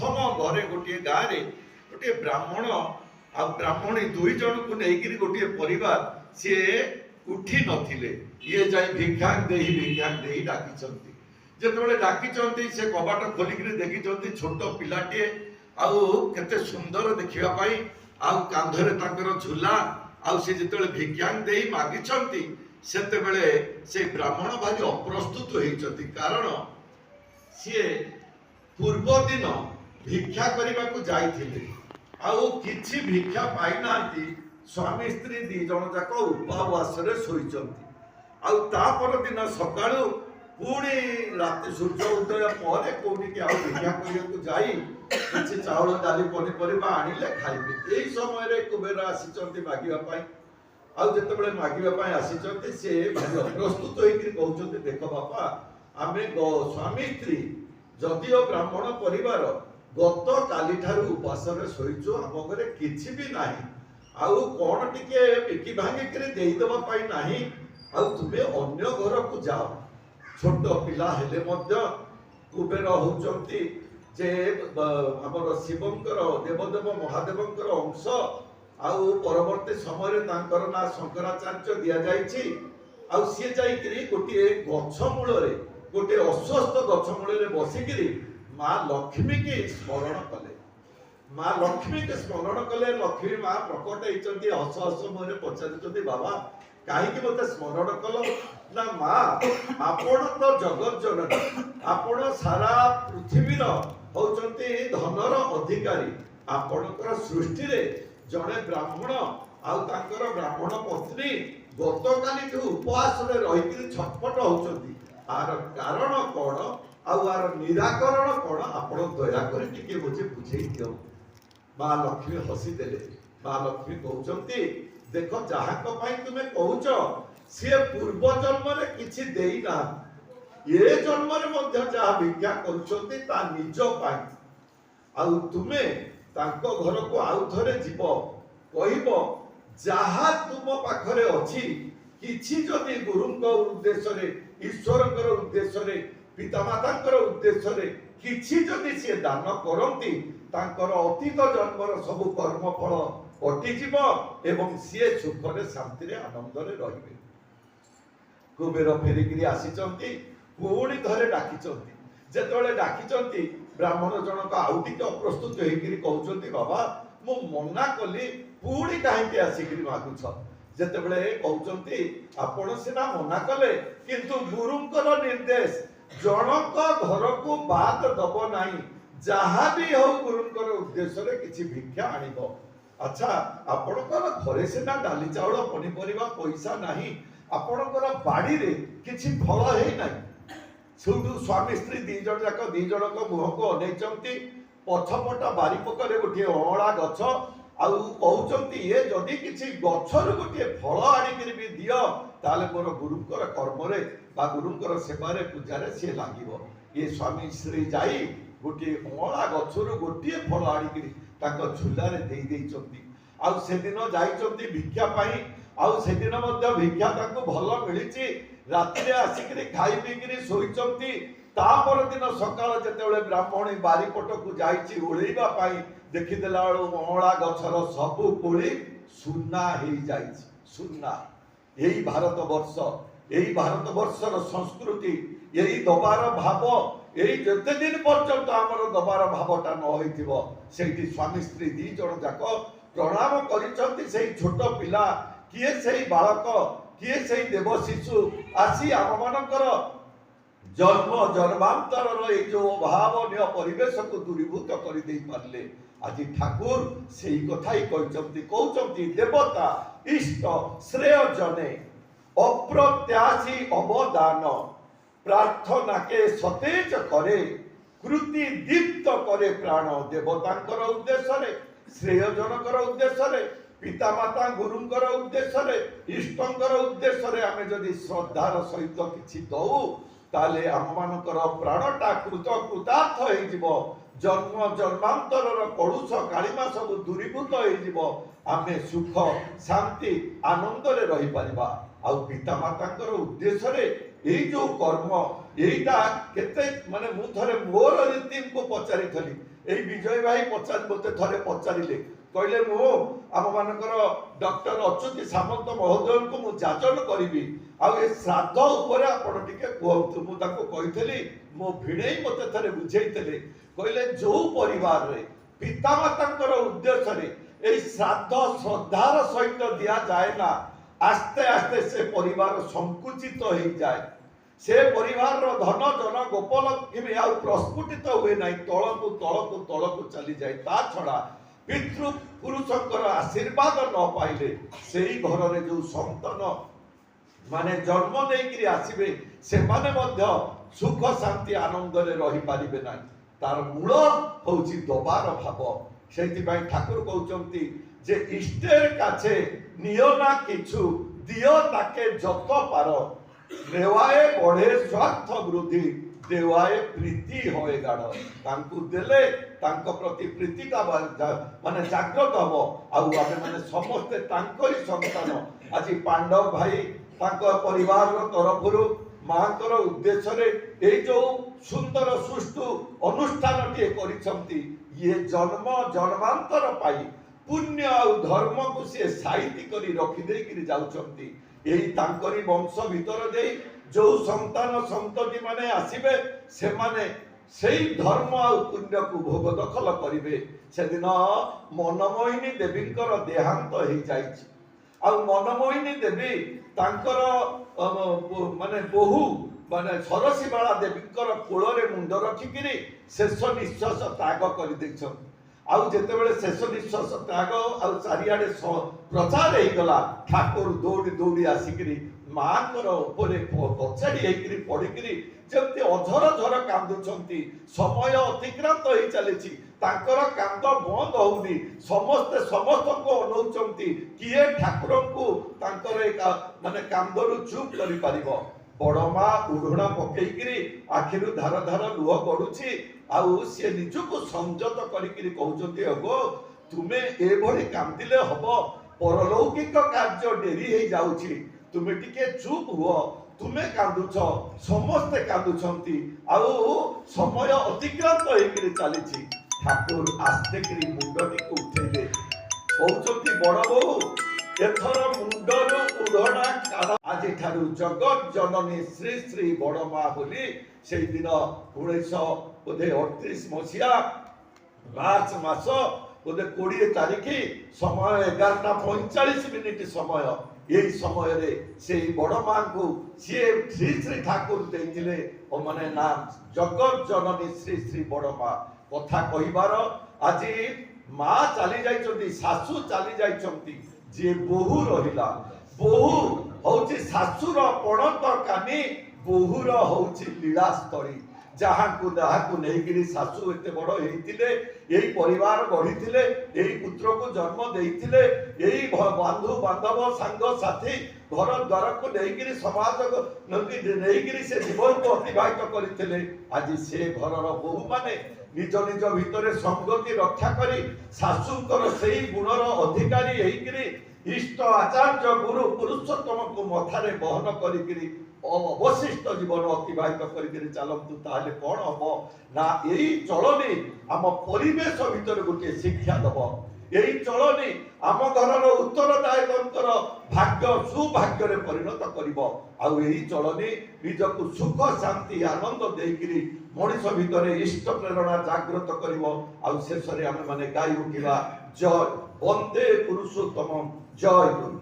प्रथम घरे गोटे गाँव में गोटे ब्राह्मण आ ब्राह्मणी दुई जन को लेकिन गोटे परिवार सी उठी नथिले ये जाई भिक्षाक दे डाकी जिते डाकी से कबाट खोलिक देखी छोट पिलाटे आउ केते सुंदर देखापी आउ कांधरे तांकर झूला आउ से जिते भिक्षाक दे मागिछंती सेते बेले से ब्राह्मण भारी अप्रस्तुत होइछंती कारण सी पूर्व दिन भिक्षा करने को जाइथिले आउ किछि भिक्षा पाई नांती स्वामी स्त्री दी जन जाक उपवास रे सोइचंती आउ तापर दिन सकाळु पुणी राति सूर्य उदय पर कोनी के आउ भिक्षा करने को जाई किछि चावल डाली पनिपरिबा आनिले खाइबे एई समय रे कुबेर आसीचंती मागिबा पाई आउ जतबेले मागिबा पाई आसीचंती से भारी अप्रस्तुत होइकि कहउचंती देखो बापा आमे स्वामी स्त्री जदिओ ब्राह्मण परिवार गत काली ठारू उपास रे सोइचो आम घरे किछि भी नाही आउ कोन टिके बिकी भांगी करे देई दबा पाई नाही आउ तुमे अन्य घर को जाओ छोट पिला हेले मध्य कुबेर होउचंती जे हमर शिवंकर देवदेव महादेवंकर अंश आउ परवर्ती समय तांकर ना शंकराचार्य दिया जायछि आउ सी जाइकरी गोटे गछ मूल रे गोटे अस्वस्थ गछ मूल रे बसिकरी माँ लक्ष्मी की स्मरण कले माँ लक्ष्मी के स्मरण कले लक्ष्मी माँ प्रकट होती हस हस मुहर पचार बाबा कहीं मत स्मरण कल ना माँ आपण तो जगत जननी आपण सारा पृथ्वी होती धनर अधिकारी आपणकर सृष्टि रे जड़े ब्राह्मण आउ तांकर ब्राह्मण पत्नी गतकाली उपवास रे रही छटपट होती आर कारण कौन आर निराकरण कौन आपण दयाकर टिके मुझे बुझे दियो माँ लक्ष्मी हसी देले माँ लक्ष्मी कहउचंती देखो जहाँ तुमे कहउच सी पूर्व जन्म रे किछि देई ना ये जन्म रे मध्य जहाँ भिक्षा करूचंती ता निज पाई आउ तुमे तांको घर को आउ थरे जीव कहिबो जहाँ तुम पाखरे अछि किछि जदि गुरुंक उद्देश्य रे ईश्वरकर उद्देश्य रे पितामातांकर उद्देश्य रे किछि जदि से दान करंती तांकर अतीत जन्मर सब कर्म फल कटिଯିव एवं सी सुख रे शांति रे आनंद रे रहिबे कुबेर फेरिकी आसीचंती पुणी धरे डाकिचंती जेतबेले डाकिचंती ब्राह्मण जनक आउ टिके अप्रस्तुत होइकरी कहउचंती बाबा मु मना कली पुणी काहेकि आसीकरी मागुछ जेतबेले कहउचंती आपण सिना मना कले किंतु गुरुंकर निर्देश जनक घर को बात दब नाही जहाँ भी हो गुरुंकर उद्देश्य रे किछि भिक्षा आनिबो अच्छा आपणकर घरे सिना डाली चाउल पनिपरिबा पैसा नाही आपणकर बाड़ी रे किछि फल हे नाही सुदु स्वामी स्त्री दी जण जाक दी जण को मुह को अनेचंती पछपटा बारी पकरे गोटे अळा गछ आउ कहउचंती ये जदि किछि गछर गोटे फल आनिकरी भी दियो ताले मोर गुरुंकर कर्म रे बा गुरुंकर सेवा रे पूजा रे से लागिवो ये स्वामी श्री जाई गोटे अळा गछर गोटे फल आनिकरी ताको झुला रे देई देइचंती आउ से दिन जाइचंती भिक्षा पाई आउ से दिन मध्य भिक्षा ताको भल मिलिची राति रे आसिकरी खाई पीकरी सोइचंती तापर दिन सकाळ जेतेबेले ब्राह्मणी बारीपट को जाइची ओळेबा पाई देखि देला अळा गछर सबु कोळी सुन्ना हेई जाइची सुन्ना यही भारत वर्षर संस्कृति यही दबार भाव यही जते दिन पर्यंत आमर दबार भावटा न होइथिबो सेठी स्वामी स्त्री दी जण जाक प्रणाम करिसंती सेही छोट पिला किए सेही बालक किए सेही देव शिशु आसी आम मानकर जन्म जन्मांतर ये जो अभावनीय परिवेश को दूरीभूत कर दे पारले आज ठाकुर से कथा ही कहते देवता इष्ट श्रेय जने अप्रत्याशी अवदान प्रार्थना के सतेज करे कृति दीप्त करे प्राण देवतांकर उद्देश्य रे श्रेय जनकर उद्देश्य रे पितामाता गुरुंकर उद्देश्य रे इष्टंकर उद्देश्य रे आमे जदि श्रद्धार सहित किछि दउ ताले आममानकर प्राणटा कृतार्थ होई जिवो जन्म जन्मांतर कलुष कालिमा सब दूरीभूत हो आमे सुख शांति आनंद रे रही परिबा आउ पिता मातांकर उद्देश्य रे एई जो कर्म एईटा केते माने मु थरे मोर रीति को पचारि थली এই বিজয় ভাই মତେ ଥରେ ପଚାରିଲେ କହିଲେ ମୁଁ ଆମ ମାନଙ୍କର ଡକ୍ଟର ଅଚ୍ୟୁତ ସାମନ୍ତ ମହୋଦୟଙ୍କୁ ମୁଁ ଯାଚନ କରିବି ଆଉ ଏ ଶ୍ରାଦ୍ଧ ଉପରେ ଆପଣ ଟିକେ କୁହନ୍ତୁ। ମୁଁ ତାଙ୍କୁ କହିଥିଲି ମୋ ଭିଣେଇ ମତେ ଥରେ ବୁଝେଇଥିଲେ କହିଲେ ଯୋଉ ପରିବାରରେ ପିତାମାତାଙ୍କର ଉଦ୍ଦେଶ୍ୟରେ এই শ্রাদ্ধ শ্রদ্ধার সহিত দিয়া যায় না আস্তে আস্তে সে পরিবার সংকুচিত হয়ে যায় সে পরিবার ধন জন গোপলক্ষ্মী আর প্রস্ফুটিত হুয়ে নাই তলকু তলকু তলকু চালি যায় তা ছড়া পিতৃ পুরুষঙ্কর আশীর্বাদ ন পাইলে সেই ঘরে যে সন্তান মানে জন্ম নেইকি আসবে সেমানে মধ্য সুখ শান্তি আনন্দরে রহি পারিবে না তার মূল হচ্ছে দবার ভাব সেইপাই ঠাকুর কৌচন্তি যে ইষ্টের কাছে নিও না কিছু দিও তাকে যত পার নেওয়ায় বঢ়ে স্বার্থ বৃদ্ধি দেওয়ায় প্রীতি হয়ে গাঢ় তাঙ্কু দেলে তাঙ্ক প্রতি প্রীতিটা মানে জাগ্রত হব আউ আমি মানে সমস্তে তাঙ্করি সন্তান আজি পাণ্ডব ভাই তাঙ্ক পরিবার তরফরু মাঙ্কর উদ্দেশ্যে এই যে সুন্দর সুষ্ঠু অনুষ্ঠানটিଏ କରିଛନ୍ତି ইয়ে জন্ম জন্মান্তর পাই পুণ্য আর ধর্মକୁ ସେ ସାଇତି କରି ରଖି ଦେଇକିରି ଯାଉଛନ୍ତି ଏହି ତାଙ୍କରି ବଂଶ ଭିତର ଦେଇ ଯୋଉ ସନ୍ତାନ ସନ୍ତତି ମାନେ ଆସିବେ ସେମାନେ ସେଇ ଧର୍ମ ଆଉ ପୁଣ୍ୟକୁ ଭୋଗ ଦଖଲ କରିବେ। ସେଦିନ ମନମୋହିନୀ ଦେବୀଙ୍କର ଦେହାନ୍ତ ହେଇଯାଇଛି ଆଉ ମନମୋହିନୀ ଦେବୀ ତାଙ୍କର ମାନେ ବହୁ ମାନେ ସରସୀବାଳା ଦେବୀଙ୍କର କୋଳରେ ମୁଣ୍ଡ ରଖିକିରି ଶେଷ ନିଶ୍ୱାସ ତ୍ୟାଗ କରିଦେଇଛନ୍ତି ଆଉ ଯେତେବେଳେ ଶେଷ ନିଶ୍ୱାସ ତ୍ୟାଗ ଆଉ ଚାରିଆଡେ ପ୍ରଚାର ହେଇଗଲା ଠାକୁର ଦୌଡ଼ି ଦୌଡ଼ି ଆସିକିରି ମାଙ୍କର ଉପରେ ପଚାଡ଼ି ହେଇକିରି ପଡ଼ିକିରି ଯେମିତି ଅଝର ଝର କାନ୍ଦୁଛନ୍ତି ସମୟ ଅତିକ୍ରାନ୍ତ ହେଇ ଚାଲିଛି ତାଙ୍କର କାନ୍ଦ ବନ୍ଦ ହଉନି ସମସ୍ତେ ସମସ୍ତଙ୍କୁ ଅନଉଛନ୍ତି କିଏ ଠାକୁରଙ୍କୁ ତାଙ୍କର ମାନେ କାନ୍ଦରୁ ଚୁପ୍ କରିପାରିବ। ବଡ଼ ମା ଉଢ଼ଣା ପକେଇକିରି ଆଖିରୁ ଧାର ଧାର ଲୁହ ଗଡୁଛି ଆଉ ସେ ନିଜକୁ ସଂଯତ କରିକିରି କହୁଛନ୍ତି ଓଗୋ ତୁମେ ଏଭଳି କାନ୍ଦିଲେ ହବ ପରଲୌକିକ କାର୍ଯ୍ୟ ଡେରି ହେଇ ଯାଉଛି ତୁମେ ଟିକେ ଚୁପ୍ ହୁଅ ତୁମେ କାନ୍ଦୁଛ ସମସ୍ତେ କାନ୍ଦୁଛନ୍ତି ଆଉ ସମୟ ଅତିକ୍ରାନ୍ତ ହେଇକିରି ଚାଲିଛି। ଠାକୁର ଆସ୍ତେକିରି ମୁଣ୍ଡଟିକୁ ଉଠେଇଲେ କହୁଛନ୍ତି ବଡ଼ ବୋହୂ ଏଥର ମୁଣ୍ଡରୁ ଉଢ଼ଣା କାଢ଼ ଆଜି ଠାରୁ ଜଗତ ଜନନୀ ଶ୍ରୀ ଶ୍ରୀ ବଡ଼ ମା ବୋଲି ସେଇ ଦିନ 1938 ମସିହା ମାର୍ଚ୍ଚ ମାସ 20 ତାରିଖ ସମୟ 11:45 ସମୟ এই সময়ে সেই বড় মাଙ୍କୁ ସିଏ শ্রী শ্রী ঠাকুর ଦେଇଥିଲେ ও মানে নাম জগত জননী শ্রী শ্রী বড় মা কথা কহিবার আজি মা চালি যাইଛନ୍ତି শাশু চালি যাইଛନ୍ତି যে বহু রহিলা বহু হଉଛି শাশুর পণত কানি বহুর হଉଛି লীলাস্থলী যাহাକୁ ଯାହାକୁ ନେଇକିରି ଶାଶୁ ଏତେ ବଡ଼ ହେଇଥିଲେ ଏଇ ପରିବାର ଗଢ଼ିଥିଲେ ଏଇ ପୁତ୍ରକୁ ଜନ୍ମ ଦେଇଥିଲେ ଏଇ ବନ୍ଧୁ ବାନ୍ଧବ ସାଙ୍ଗ ସାଥୀ ଘର ଦ୍ୱାରକୁ ନେଇକିରି ସମାଜ ନେଇକିରି ସେ ଜୀବନକୁ ଅତିବାହିତ କରିଥିଲେ ଆଜି ସେ ଘରର ବୋହୂମାନେ ନିଜ ନିଜ ଭିତରେ ସଂଗତି ରକ୍ଷା କରି ଶାଶୁଙ୍କର ସେଇ ଗୁଣର ଅଧିକାରୀ ହେଇକିରି ଇଷ୍ଟ ଆଚାର୍ଯ୍ୟ ଗୁରୁ ପୁରୁଷୋତ୍ତମକୁ ମଥାରେ ବହନ କରିକିରି অবশিষ্ট জীবন অতিবাহিত করিকিরি চালন্তু তাহলে কোন হব না এই চলনি আম পরিবেশ ভিতরে গোটে শিক্ষা দেব এই চলনি আম ঘরর উত্তরদায়কଙ୍କର ভাগ্য সৌভাগ্যরে পরিণত করিব আর এই চলনি নিজকু সুখ শান্তি আনন্দ দেইকিরি মଣିଷ ভিতরে ইষ্ট প্রেরণা জাগ্রত করিব আর শেষরে আমি মানে গাই উঠিবা জয় বন্দে পুরুষোত্তম জয় গুরু।